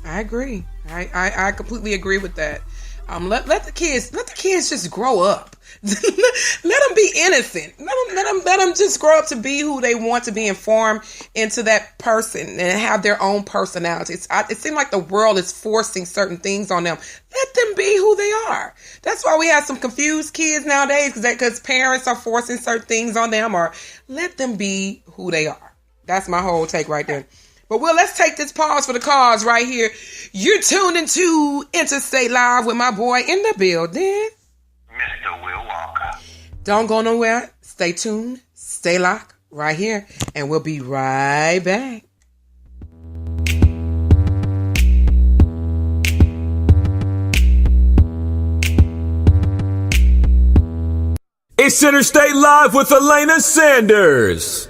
I agree. I completely agree with that. Let the kids just grow up. Let them be innocent. Let them just grow up to be who they want to be and form into that person and have their own personality. It seems like the world is forcing certain things on them. Let them be who they are. That's why we have some confused kids nowadays because parents are forcing certain things on them, or let them be who they are. That's my whole take right there. But let's take this pause for the cause right here. You're tuned into Interstate Live with my boy in the building, Mr. Will Walker. Don't go nowhere. Stay tuned. Stay locked right here. And we'll be right back. It's Interstate Live with Elena Sanders.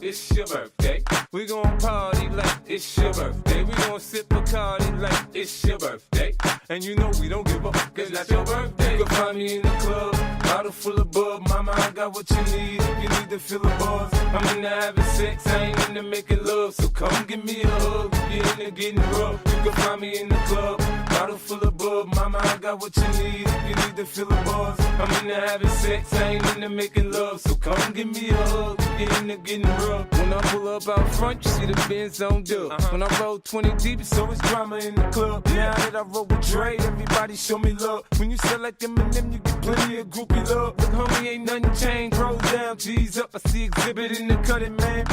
It's your birthday. We gon' party like it's your birthday. We gon' sip Bacardi like it's your birthday. And you know we don't give a fuck, it's not your birthday. You can find me in the club, bottle full of bub. Mama, I got what you need if you need to fill the bars. I'm into having sex, I ain't into making love. So come give me a hug, if you're into getting rough. You can find me in the club, bottle full of bub. Mama, I got what you need if you need to fill the bars. I'm into having sex, I ain't into making love. So come give me a hug, if you're into getting rough. When I pull up out front, you see the Benz on dub. When I roll 20 deep, it's always drama in the club. Now that I roll with Dre, everybody show me love. When you sell like Eminem, you get plenty of groupie love. Look, homie, ain't nothing changed. Roll down, G's up. I see exhibit in the cutting, man.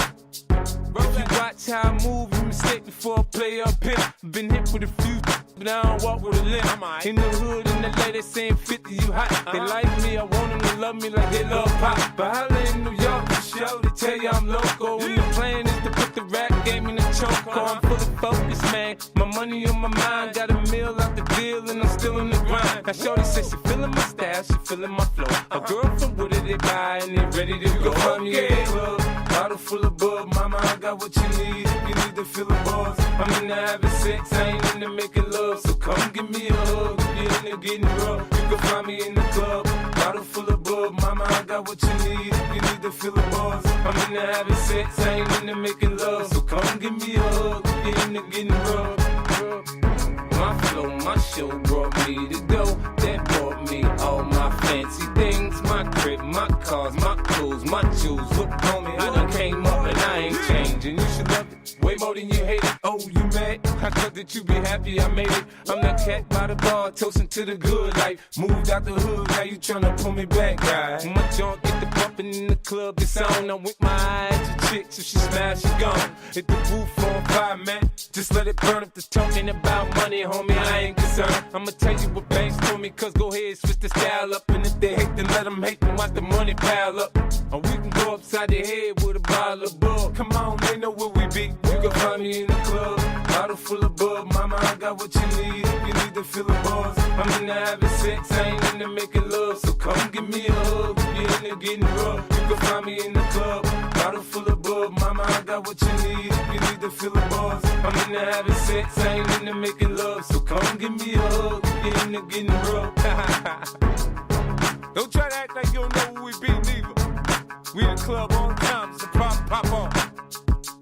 If you watch how I move, you mistake before I play up here. Been hit with a few, but I don't walk with a limp. In the hood, in the lady saying 50, you hot. They like me, I want them to love me like they love pop. But holla in New York, for show, they tell you I'm local. And the plan is to put the rap game in the choke. I'm fully focused, man. My money on my mind, got a meal out the deal, and I'm still in the grind. Now shorty says she feeling my style, she feeling my flow. A girl from Wooded, they buy, and they ready to go. Find me in the club, bottle full of bub. Mama, I got what you need if you need to fill the bars. I'm into having sex, I ain't into making love. So come give me a hug if you're into getting rough. You can find me in the club, bottle full of bub. Mama, I got what you need if you need to fill the bars. I'm into having sex, I ain't into making love. So come give me a hug if you're into getting rough. My flow, my show brought me to go. That brought me all my fancy things. My crib, my cars, my clothes, my jewels. Look, homie, I done came up and I ain't changing. You should love it way more than you hate it. Oh, you mad? I thought that you be happy I made it. I'm that cat by the bar, toasting to the good life. Moved out the hood, now you tryna pull me back, guy. When my junk get the bumping in the club, it's on. I'm with my eyes to chicks, if she smash, she gone. Hit the roof on fire, man. Just let it burn if the talking about money, homie, I ain't concerned. I'ma tell you what banks told me, cause go ahead, switch the style up. And if they hate, then let them hate, then watch the money pile up. Or we can go upside the head with a bottle of bug. Come on, they know where we be. You can find me in the club, bottle full of bub. Mama, I got what you need if you need to fill the bars. I'm into having sex, I ain't into making love. So come give me a hug if you're into getting rough. You can find me in the club, bottle full of bub. Mama, I got what you need if you need to fill the bars. I'm into having sex, I ain't into making love. So come give me a hug if getting rough. Don't try to act like you don't know who we be, neither. We in the club all the time, it's a problem, pop on.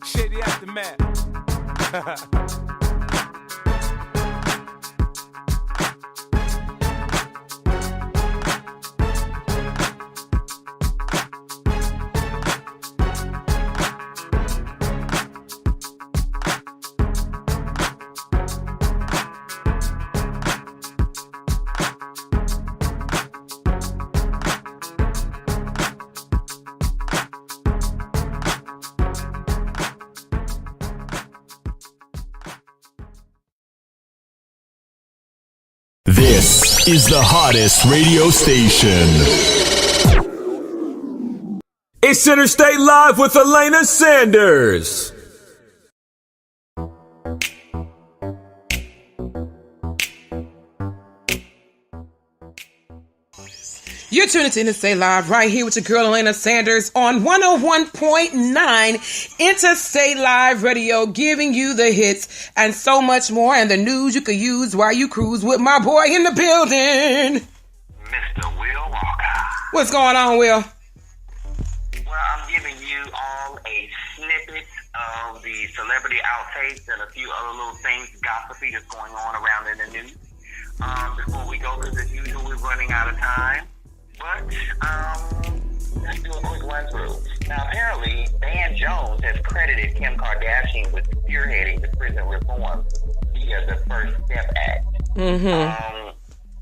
Shady Aftermath. This is the hottest radio station. It's Interstate Live with Elena Sanders. You're tuning to Interstate Live right here with your girl Elena Sanders on 101.9 Interstate Live Radio, giving you the hits and so much more, and the news you could use while you cruise with my boy in the building, Mr. Will Walker. What's going on, Will? Well, I'm giving you all a snippet of the celebrity outtakes and a few other little things, gossipy that's going on around in the news. Before we go, because as usual, we're running out of time. But, let's do a quick run through. Now, apparently, Van Jones has credited Kim Kardashian with spearheading the prison reform via the First Step Act. Mm-hmm.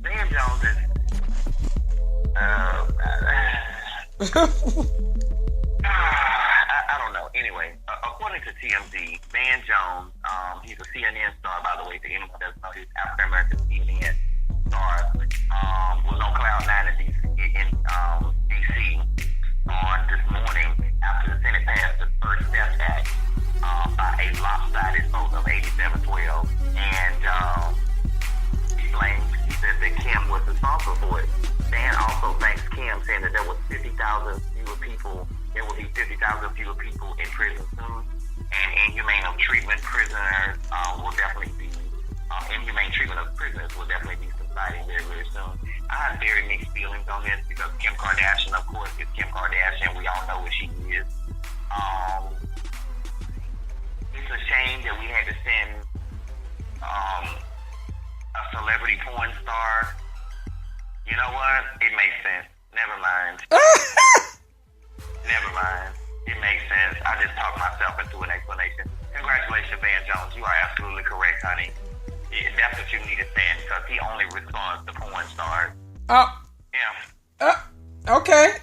Van Jones is, I don't know. Anyway, according to TMZ, Van Jones, he's a CNN star, by the way, to anyone who doesn't know, he's African-American CNN star, was on Cloud 9 in D.C. on this morning after the Senate passed the First Step Act by a lopsided vote of 87-12. And he says that Kim was responsible for it. Dan also thanks Kim, saying that there will be 50,000 fewer people in prison soon. And inhumane treatment prisoners will definitely be, inhumane treatment of prisoners will definitely be subsiding very, very soon. I have very mixed feelings on this because Kim Kardashian, of course, is Kim Kardashian. We all know what she is. It's a shame that we had to send a celebrity porn star. You know what? It makes sense. Never mind. Never mind. It makes sense. I just talked myself into an explanation. Congratulations, Van Jones. You are absolutely correct, honey. Yeah, that's what you need to stand, because he only responds to porn stars. Oh. Yeah. Okay.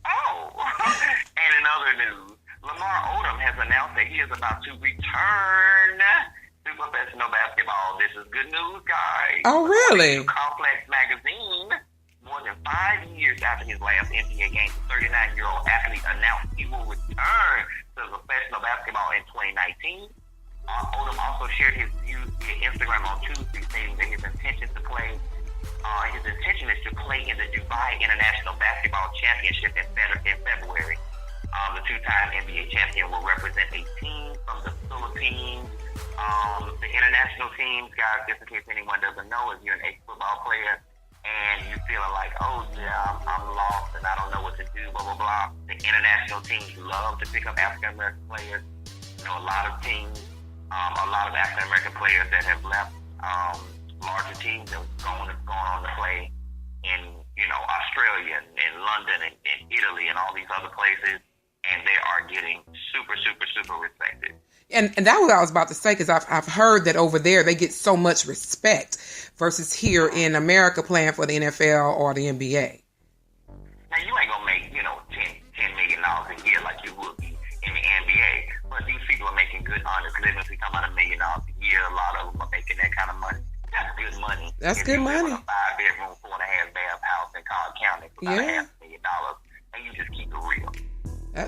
Oh. And in other news, Lamar Odom has announced that he is about to return to professional basketball. This is good news, guys. Oh, really? Complex Magazine, more than 5 years after his last NBA game, the 39-year-old athlete announced he will return to professional basketball in 2019. Odom also shared his views via Instagram on Tuesday, stating that his intention is to play in the Dubai International Basketball Championship in February. The two-time NBA champion will represent a team from the Philippines. The international teams, guys, just in case anyone doesn't know, if you're an ex-football player and you feeling like, oh yeah, I'm lost and I don't know what to do, blah, blah, blah. The international teams love to pick up African-American players. You know, a lot of teams, a lot of African-American players that have left larger teams have gone on to play in, you know, Australia and London and Italy and all these other places, and they are getting super, super, super respected. And that's what I was about to say, because I've heard that over there they get so much respect versus here in America playing for the NFL or the NBA. Now, you ain't going to make, you know, $10 million a year like you would be in the NBA, but these people are making good, honest livings. We talking about $1 million a year. A lot of them are making that kind of money. That's good money. That's good money. A 5-bedroom, 4.5-bath house in Cobb County for about $500,000, and you just keep it real.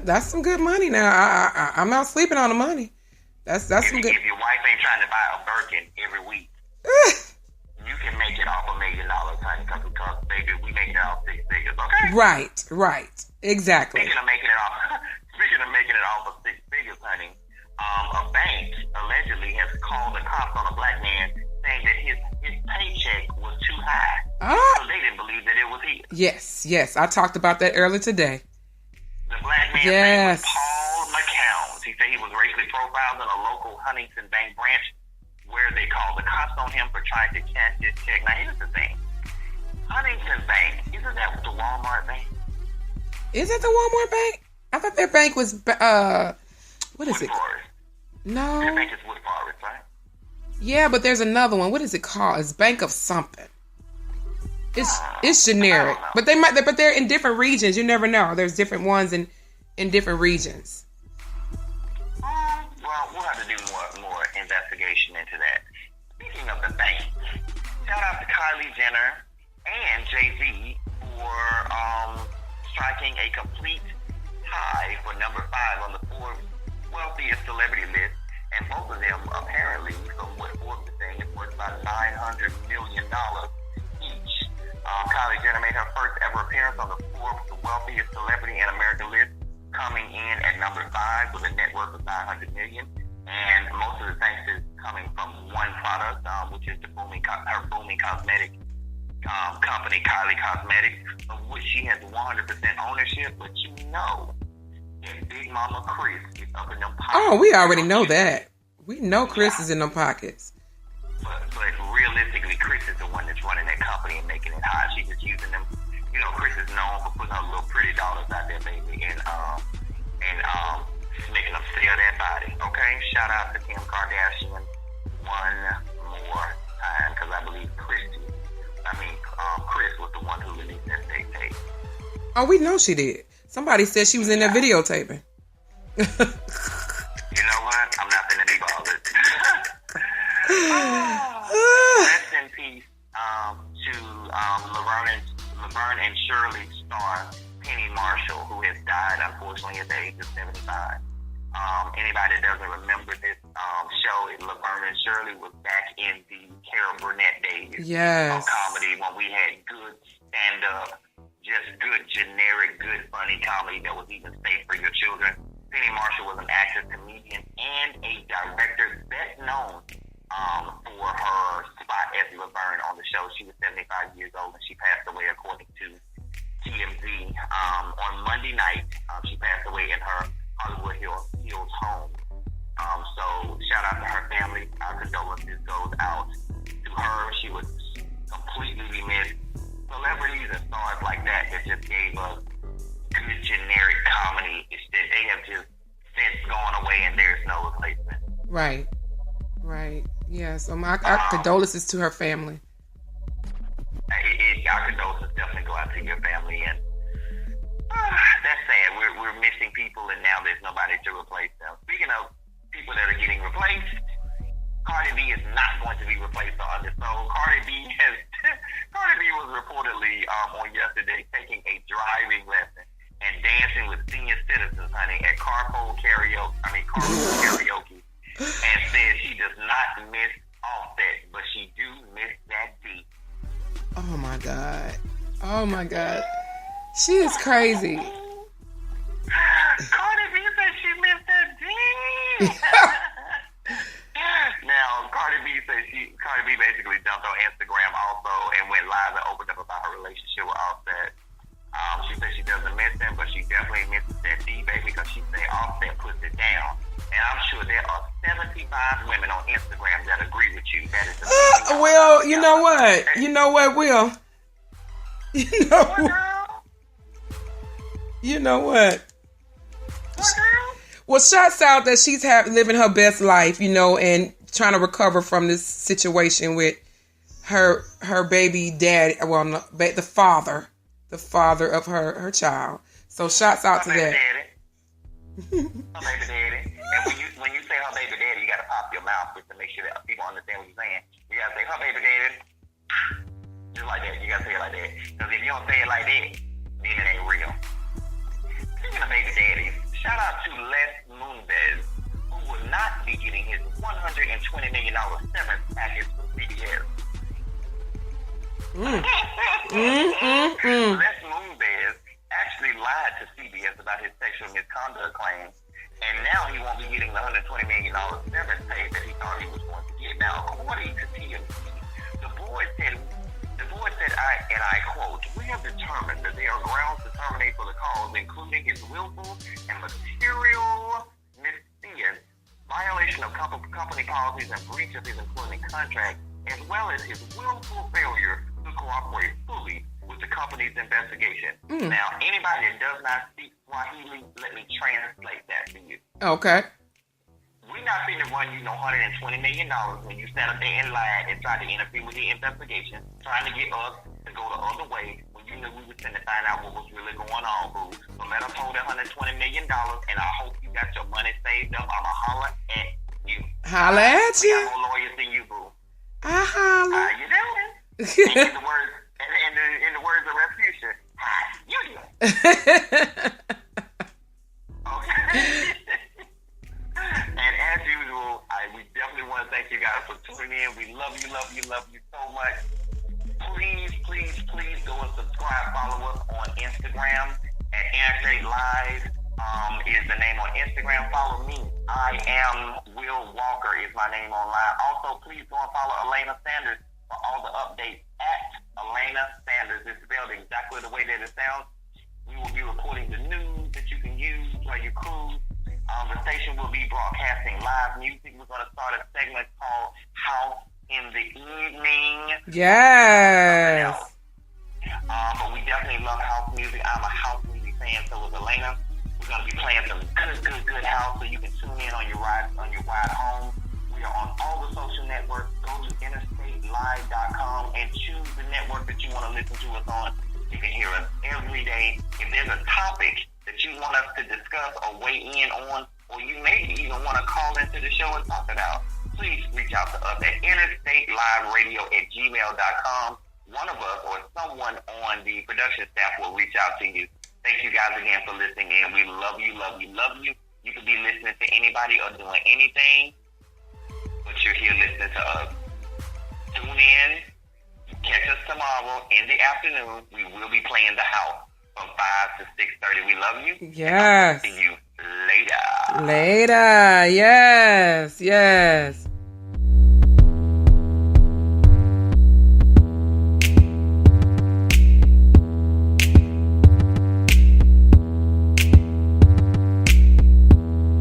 That's some good money. Now, I'm not sleeping on the money. That's some good. If your wife ain't trying to buy a Birkin every week, you can make it off $1 million, honey, because baby, we making it off 6 figures, okay? Right. Exactly. Speaking of making it off of 6 figures, honey, a bank allegedly has called the cops on a black man saying that his Yes. I talked about that earlier today. The black man's name was Paul McCown. He said he was racially profiled in a local Huntington Bank branch where they called the cops on him for trying to cash his check. Now, here's the thing. Huntington Bank, isn't that the Walmart bank? Is it the Walmart bank? I thought their bank was, what is it? Forest. No. Their bank is Wood Forest, right? Yeah, but there's another one. What is it called? It's Bank of something. It's generic, but they're in different regions. You never know. There's different ones in different regions. Well, we'll have to do more investigation into that. Speaking of the bank, shout out to Kylie Jenner and Jay-Z for striking a complete tie for number 5 on the Forbes wealthiest celebrity list, and both of them apparently, from what Forbes is saying, is worth about $900 million each. Kylie Jenner made her first ever appearance on the Forbes wealthiest celebrity in America list, coming in at number 5 with a net worth of $900 million. And most of the thanks is coming from one product, which is her booming cosmetic company, Kylie Cosmetics, of which she has 100% ownership. But you know that Big Mama Chris is up in them pockets. Oh, we already know that. We know Chris is in them pockets. But realistically, Chris is the one that's running that company and making it hot. She's just using them. You know, Chris is known for putting her little pretty dollars out there, baby, and making them sell that body. Okay, shout out to Kim Kardashian one more time, because I believe Chris was the one who released that sex tape. Oh, we know she did. Somebody said she was in there videotaping. You know what? I'm not finna be bothered. Rest in peace to Laverne and Shirley star Penny Marshall, who has died unfortunately at the age of 75. Anybody that doesn't remember this show, Laverne and Shirley was back in the Carol Burnett days of comedy, when we had good stand-up, just good generic, good funny comedy that was even safe for your children. Penny Marshall was an actress, comedian, and a director best known for her spot as Laverne on the show. She was 75 years old and she passed away, according to TMZ. On Monday night, she passed away in her Hollywood Hills home. So shout out to her family. Our condolences goes out to her. She was completely missed. Celebrities and stars like that just gave us good generic comedy. It's that they have just since gone away and there's no replacement. Right. Yeah, so our condolences to her family. Our condolences definitely go out to your family, and that's sad. We're missing people, and now there's nobody to replace them. Speaking of people that are getting replaced, Cardi B is not going to be replaced or undersold. Cardi B was reportedly on yesterday taking a driving lesson and dancing with senior citizens, honey, at carpool karaoke, and said she does not miss Offset, but she do miss that beat. Oh my God. She is crazy. Cardi B said she missed that beat. Now, Cardi B basically jumped on Instagram also and went live and opened up about her relationship with Offset. She said she doesn't miss him, but she definitely misses that D, baby, because she said Offset puts it down. And I'm sure there are 75 women on Instagram that agree with you. That is well, you know what? Will? You know what? Well, shouts out that she's living her best life, and trying to recover from this situation with her baby daddy. Well, no, the father of her child. So shouts out to that. Her baby daddy. And when you say her baby daddy, you gotta pop your mouth just to make sure that people understand what you're saying. You gotta say her baby daddy, just like that. You gotta say it like that. Because if you don't say it like that, then it ain't real. Speaking of baby daddies, shout out to Les Moonves, who will not be getting his $120 million severance package from CBS. Les Moonves actually lied to CBS about his sexual misconduct claims, and now he won't be getting the $120 million severance pay that he thought he was going to get. Now, according to TMZ, the board said, and I quote, "We have determined willful and material misdemeanor, violation of company policies and breach of his employment contract, as well as his willful failure to cooperate fully with the company's investigation. Now, anybody that does not speak Swahili, let me translate that to you. Okay. We're not finna run you no $120 million when you sat up there and lied and tried to interfere with the investigation, trying to get us to go the other way when you knew we was finna find out what was really going on, boo. So let us hold that $120 million, and I hope you got your money saved up. I'ma holler at you. Holla at We you. got more lawyers than you, boo. I holla. How you doing? in the words of Refusion, how you doing? Okay. And as usual, we definitely want to thank you guys for tuning in. We love you so much. Please go and subscribe. Follow us on Instagram at Interstate Live. Is the name on Instagram. Follow me. I am Will Walker is my name online. Also, please go and follow Elena Sanders for all the updates at Elena Sanders. It's spelled exactly the way that it sounds. We will be reporting the news that you can use while you cruise. The station will be broadcasting live music. We're going to start a segment called House in the Evening. Yes. But we definitely love house music. I'm a house music fan, so is Elena. We're going to be playing some good house, so you can tune in on your ride home. We are on all the social networks. Go to interstatelive.com and choose the network that you want to listen to us on. You can hear us every day. If there's a topic that you want us to discuss or weigh in on, or you may even want to call into the show and talk it out, please reach out to us at interstateliveradio@gmail.com. One of us or someone on the production staff will reach out to you. Thank you guys again for listening in. We love you. You could be listening to anybody or doing anything, but you're here listening to us. Tune in. Catch us tomorrow in the afternoon. We will be playing the house from 5 to 6:30. We love you. Yes. See you later. Later. Yes.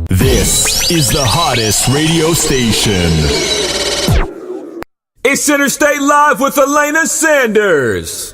This is the hottest radio station. It's Interstate Live with Elena Sanders.